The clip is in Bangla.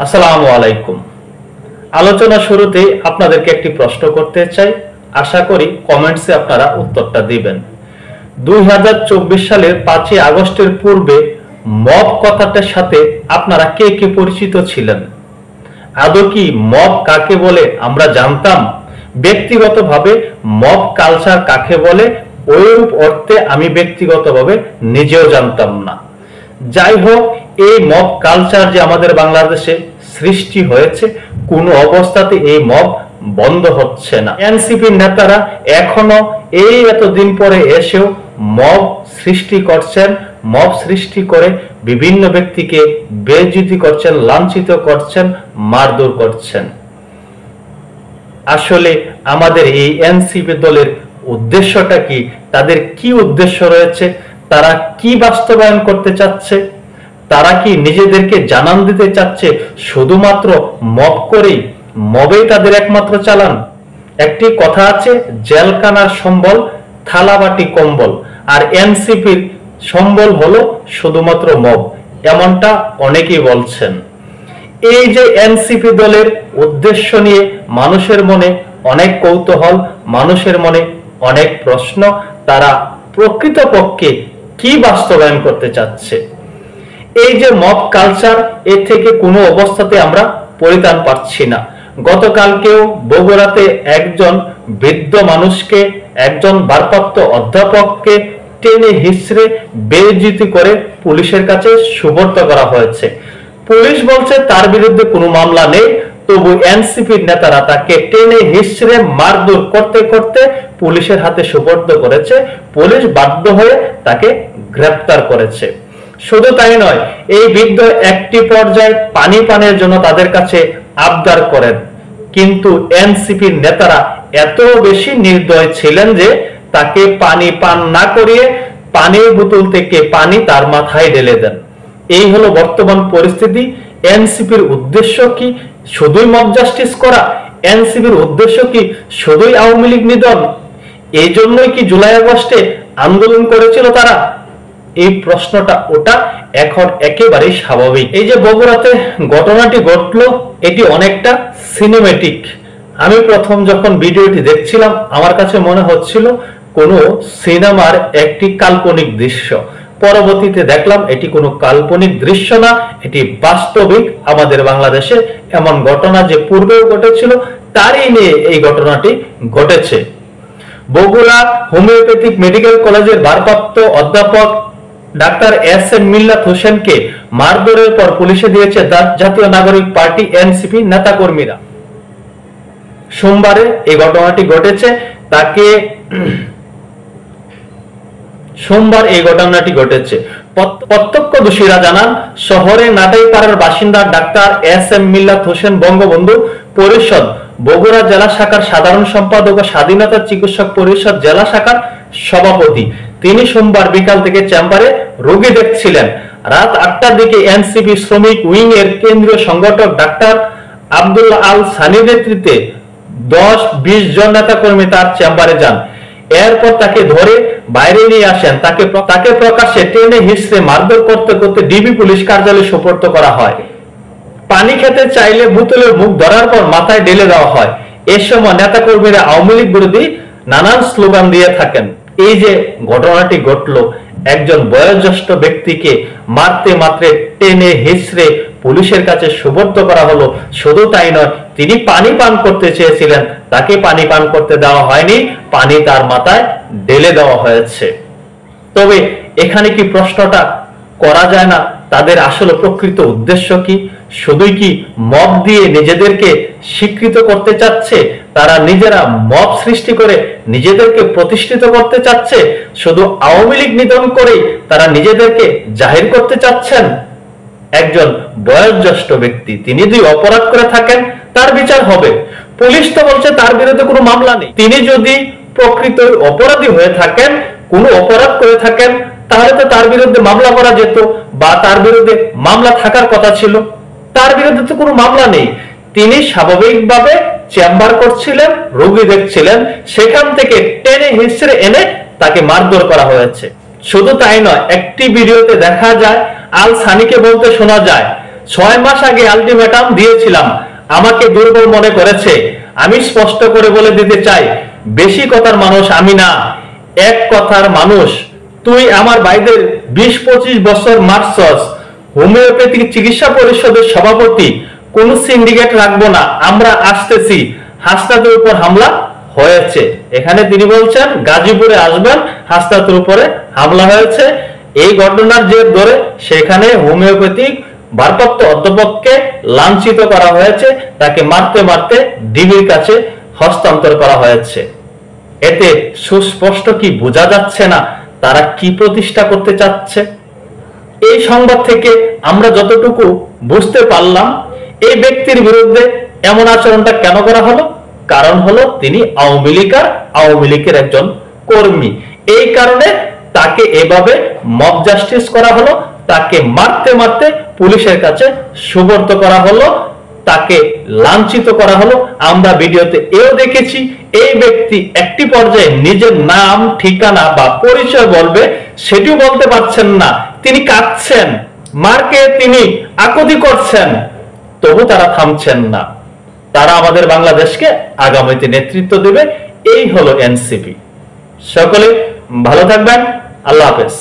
আসসালামু আলাইকুম। আলোচনা শুরুতে আপনাদেরকে একটি প্রশ্ন করতে চাই, আশা করি কমেন্টসে আপনারা উত্তরটা দিবেন। 2024 সালের 5ই আগস্টের পূর্বে মব কথাটার সাথে আপনারা কে কে পরিচিত ছিলেন? আদৌ কি মব কাকে বলে আমরা জানতাম? ব্যক্তিগতভাবে মব কালচার কাকে বলে ওইরূপ অর্থে আমি ব্যক্তিগতভাবে নিজেও জানতাম না। যাই হোক, এই মব কালচার যে আমাদের বাংলাদেশে সৃষ্টি হয়েছে, কোনো অবস্থাতে এই মব বন্ধ হচ্ছে না। এনসিপির নেতারা এখনো এই এতদিন পরে এসেও মব সৃষ্টি করছেন, মব সৃষ্টি করে বিভিন্ন ব্যক্তিকে বেইজ্জতি করছেন, লাঞ্ছিত করছেন, মারধর করছেন। আসলে আমাদের এই এনসিপি দলের উদ্দেশ্যটা কি? তাদের কি উদ্দেশ্য রয়েছে? তারা কি বাস্তবায়ন করতে চাচ্ছে? তারা কি নিজেদেরকে জানান দিতে চাচ্ছে শুধুমাত্র মব করেই? মবেই তাদের একমাত্র চালান। একটি কথা আছে, জেলখানার সম্বল থালাবাটি কম্বল, আর এনসিপির সম্বল হলো শুধুমাত্র মব, এমনটা অনেকেই বলছেন। এই যে এনসিপি দলের উদ্দেশ্য নিয়ে মানুষের মনে অনেক কৌতূহল, মানুষের মনে অনেক প্রশ্ন, তারা প্রকৃতপক্ষে কি বাস্তবায়ন করতে চাচ্ছে? এই যে মব কালচার, এ থেকে কোনো অবস্থাতে আমরা পরিত্রাণ পাচ্ছি না। গতকালকেও বগুড়াতে একজন বৃদ্ধ মানুষকে, একজন ভারপ্রাপ্ত অধ্যাপককে টেনে হিচড়ে বেইজ্জতি করে পুলিশের কাছে সুপর্দ করা হয়েছে। পুলিশ বলছে তার বিরুদ্ধে কোনো মামলা নেই, তবু এনসিপির নেতারা তাকে টেনে হিচড়ে মারধর করতে করতে পুলিশের হাতে সুপর্দ করেছে। পুলিশ বাধ্য হয়ে তাকে গ্রেফতার করেছে। শুধু তাই নয়, এই বৃদ্ধ একটি পর্যায়ে পানি পানের জন্য তাদের কাছে আবদার করেন, কিন্তু এনসিপির নেতারা এত বেশি নির্দয় ছিলেন যে তাকে পানি পান না করিয়ে পানির বোতল থেকে পানি তার মাথায় ঢেলে দেন। এই হলো বর্তমান পরিস্থিতি। এনসিপির উদ্দেশ্য কি? শুধুই মব জাস্টিস করা? এনসিপির উদ্দেশ্য কি শুধুই আওয়ামী লীগ নিধন? এই জন্যই কি জুলাই আগস্টে আন্দোলন করেছিল তারা? এই প্রশ্নটা ওটা এখন একেবারেই স্বাভাবিক। এই যে বগুড়াতে ঘটনাটি ঘটলো, এটি অনেকটা সিনেমেটিক। আমি প্রথম যখন ভিডিওটি দেখছিলাম আমার কাছে মনে হচ্ছিল কোনো সিনেমার একটি কাল্পনিক দৃশ্য। পরবর্তীতে দেখলাম এটি কোনো কাল্পনিক দৃশ্য না, এটি বাস্তবিক আমাদের বাংলাদেশে এমন ঘটনা যে পূর্বেও ঘটেছিল, তারই নিয়ে এই ঘটনাটি ঘটেছে। বগুড়া হোমিওপ্যাথিক মেডিকেল কলেজের ভারপ্রাপ্ত অধ্যাপক ডাক্তার এস এম মিল্লাত হোসেনকে মারধরের পর পুলিশে দিয়েছে জাতীয় নাগরিক পার্টি এনসিপি নেতাকর্মীরা। সোমবারে এই ঘটনাটি ঘটেছে। সোমবার এই ঘটনাটি ঘটেছে। প্রত্যক্ষদর্শীরা জানান, শহরে নাটাইপাড়ার বাসিন্দা ডাক্তার এস এম মিল্লাত হোসেন বঙ্গবন্ধু পরিষদ বগুড়া জেলা শাখার সাধারণ সম্পাদক ও স্বাধীনতা চিকিৎসক পরিষদ জেলা শাখার সভাপতি। তিনি সোমবার বিকাল থেকে চেম্বারে রোগী দেখছিলেন। রাত 8টার দিকে এনসিপি শ্রমিক উইং এর কেন্দ্রীয় সংগঠক ডাক্তার আব্দুল্লাহ আল সানির নেতৃত্বে 10-20 জন নেতাকর্মী তার চেম্বারে যান। এরপর তাকে ধরে বাইরে নিয়ে আসেন। তাকে প্রকাশ্যে টেনে হিচড়ে মারধর করতে করতে ডিবি পুলিশ কার্যালয়ে সোপর্দ করা হয়। পানি খেতে চাইলে বোতলের মুখ ধরার পর মাথায় ঢেলে দেওয়া হয়। এ সময় নেতাকর্মীরা আওয়ামী লীগ বিরোধী নানান স্লোগান দিয়ে থাকেন। এই যে ঘটনাটি ঘটলো, একজন বয়োজ্যেষ্ঠ ব্যক্তিকে মারতে মারতে টেনে হিচড়ে পুলিশের কাছে সুপর্দ করা হলো। শুধু তাই নয়, তিনি পানি পান করতে চেয়েছিলেন, তাকে পানি পান করতে দেওয়া হয়নি, পানি তার মাথায় ঢেলে দেওয়া হয়েছে। তবে এখানে কি প্রশ্নটা করা যায় না, তাদের আসলে প্রকৃত উদ্দেশ্য কি? শুধুই কি মব দিয়ে নিজেদেরকে স্বীকৃত করতে চাচ্ছে? তারা নিজেরা মব সৃষ্টি করে নিজেদেরকে প্রতিষ্ঠিত করতে চাচ্ছে? শুধু আওয়ামী লীগ নিধন করেই তারা নিজেদেরকে জাহির করতে চাচ্ছেন? একজন বয়োজ্যেষ্ঠ ব্যক্তি, তিনি যদি অপরাধ করে থাকেন তার বিচার হবে। পুলিশ তো বলছে তার বিরুদ্ধে কোনো মামলা নেই। তিনি যদি প্রকৃত অপরাধী হয়ে থাকেন, কোনো অপরাধ করে থাকেন, তাহলে তো তার বিরুদ্ধে মামলা করা যেত, বা তার বিরুদ্ধে মামলা থাকার কথা ছিল। তার বিরুদ্ধে তো কোনো মামলা নেই। তিনি স্বাভাবিকভাবে চেম্বার করছিলেন, রোগী দেখছিলেন, সেখান থেকে টেনে হিচড়ে এনে তাকে মারধর করা হয়েছে। শুধু তাই নয়, একটি ভিডিওতে দেখা যায় আল সানিকে বলতে শোনা যায়, 6 মাস আগে আলটিমেটাম দিয়েছিলাম, আমাকে দুর্বল মনে করেছে। আমি স্পষ্ট করে বলে দিতে চাই, বেশি কথার মানুষ আমি না, এক কথার মানুষ। তুই আমার ভাইদের 20-25 বছর মারছস। হোমিওপ্যাথিক চিকিৎসা পরিষদের সভাপতি, কোন সিন্ডিকেট রাখবো না, আমরা আসতেছি। হাসনাতের উপর হামলা হয়েছে, এখানে তিনি বলছেন গাজীপুরে আসবেন, হাসনাতের উপরে হামলা হয়েছে। এই ঘটনার জের ধরে সেখানে হোমিওপ্যাথিক ভারপ্রাপ্ত অধ্যাপককে লাঞ্ছিত করা হয়েছে, তাকে মারতে মারতে ডিবির কাছে হস্তান্তর করা হয়েছে। এতে সুস্পষ্ট কি বোঝা যাচ্ছে না তারা কি প্রতিষ্ঠা করতে চাচ্ছে? এই সংবাদ থেকে আমরা যতটুকু বুঝতে পারলাম, এই ব্যক্তির বিরুদ্ধে এমন আচরণটা কেন করা হলো? কারণ হলো তিনি আওয়ামী লীগের একজন কর্মী। এই কারণে তাকে এভাবে মব জাস্টিস করা হলো, তাকে মারতে মারতে পুলিশের কাছে সুপর্দ করা হলো, তাকে লাঞ্ছিত করা হলো। আমরা ভিডিওতে এও দেখেছি, এই ব্যক্তি একটি পর্যায়ে নিজের নাম, ঠিকানা বা পরিচয় বলবে, সেটিও বলতে পারছেন না। তিনি কাঁদছেন, মারকে তিনি আকুতি করছেন, তবু তারা থামছেন না। তারা আমাদের বাংলাদেশকে আগামীতে নেতৃত্ব দেবে। এই হলো এনসিপি। সকলে ভালো থাকবেন। আল্লাহ হাফেজ।